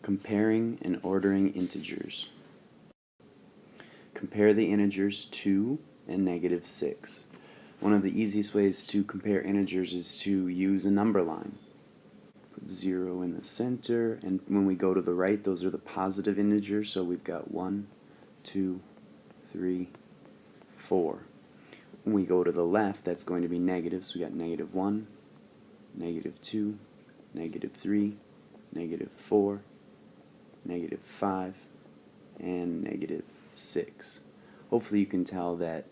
Comparing and ordering integers. Compare the integers 2 and -6. One of the easiest ways to compare integers is to use a number line. Put 0 in the center, and when we go to the right, those are the positive integers, so we've got 1, 2, 3, 4. When we go to the left, that's going to be negative, so we got -1, -2, -3, -4, -5, and -6. Hopefully you can tell that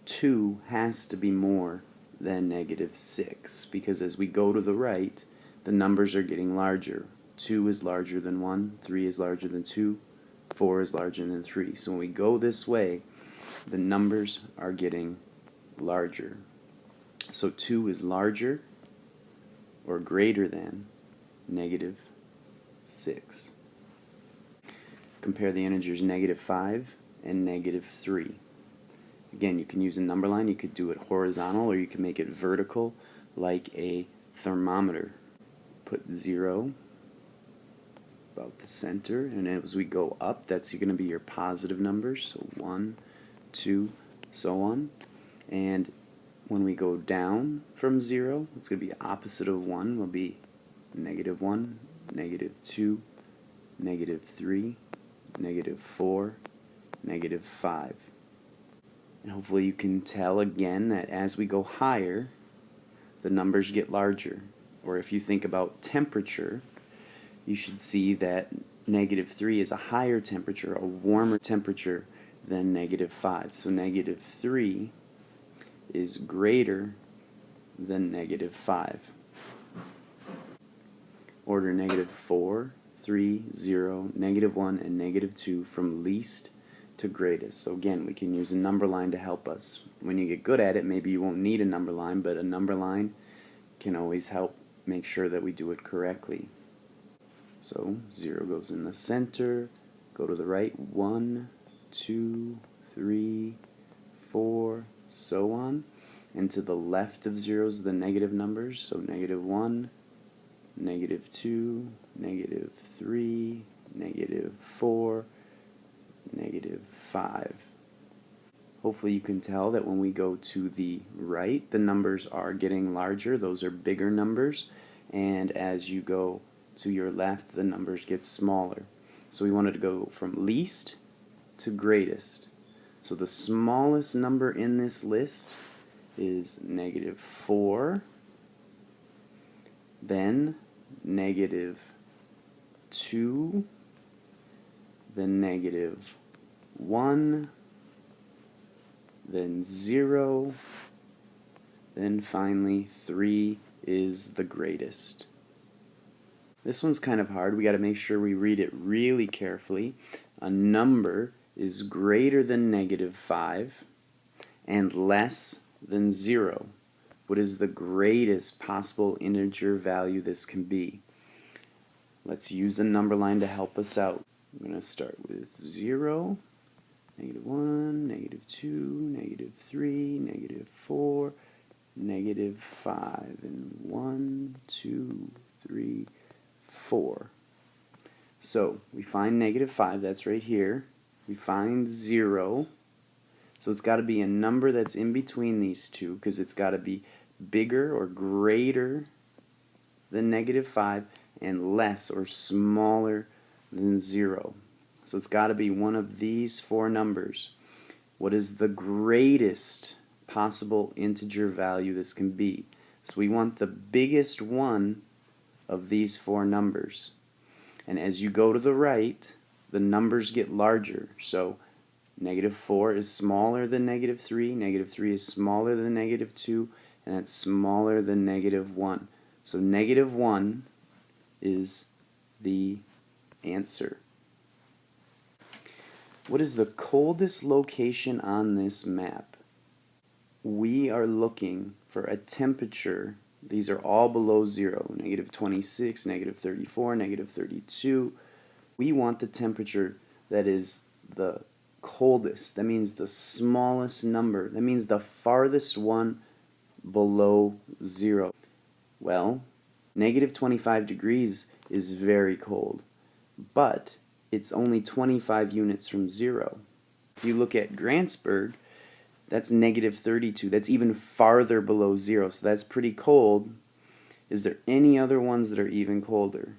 2 has to be more than -6, because as we go to the right, the numbers are getting larger. 2 is larger than 1, 3 is larger than 2, 4 is larger than 3. So when we go this way, the numbers are getting larger. So 2 is larger or greater than -6. Compare the integers -5 and -3. Again, you can use a number line. You could do it horizontal, or you can make it vertical like a thermometer. Put 0 about the center, and as we go up, that's going to be your positive numbers, so 1, 2, so on. And when we go down from 0, it's going to be opposite of 1, will be -1, -2, -3, -4, -5. And hopefully you can tell again that as we go higher, the numbers get larger. Or if you think about temperature, you should see that -3 is a higher temperature, a warmer temperature than -5. So -3 is greater than -5. Order -4, 3, 0, -1, and -2 from least to greatest. So again, we can use a number line to help us. When you get good at it, maybe you won't need a number line, but a number line can always help make sure that we do it correctly. So 0 goes in the center, go to the right, 1, 2, 3, 4, so on. And to the left of 0 is the negative numbers, so -1, -2, -3, -4, -5. Hopefully you can tell that when we go to the right, the numbers are getting larger. Those are bigger numbers. And as you go to your left, the numbers get smaller. So we wanted to go from least to greatest. So the smallest number in this list is -4, then -2, then -1, then 0, then finally 3 is the greatest. This one's kind of hard. We got to make sure we read it really carefully. A number is greater than -5 and less than 0. What is the greatest possible integer value this can be? Let's use a number line to help us out. I'm going to start with 0, -1, -2, -3, -4, -5, and 1, 2, 3, 4. So we find -5, that's right here. We find 0. So it's got to be a number that's in between these two, because it's got to be bigger or greater than -5 and less or smaller than 0. So it's got to be one of these four numbers. What is the greatest possible integer value this can be? So we want the biggest one of these four numbers. And as you go to the right, the numbers get larger. So -4 is smaller than -3, -3 is smaller than -2, and that's smaller than -1. So -1 is the answer. What is the coldest location on this map? We are looking for a temperature. These are all below 0, -26, -34, -32. We want the temperature that is the coldest. That means the smallest number. That means the farthest one below 0. Well, -25 degrees is very cold. but it's only 25 units from zero. If you look at Grantsburg, that's negative 32. That's even farther below zero, so that's pretty cold. Is there any other ones that are even colder?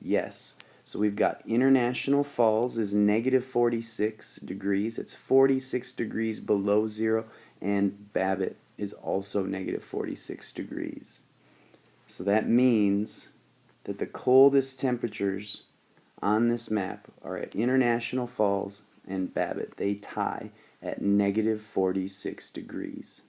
Yes. So we've got International Falls is negative 46 degrees. It's 46 degrees below zero, and Babbitt is also negative 46 degrees. So that means that the coldest temperatures on this map are at International Falls and Babbitt. They tie at negative 46 degrees.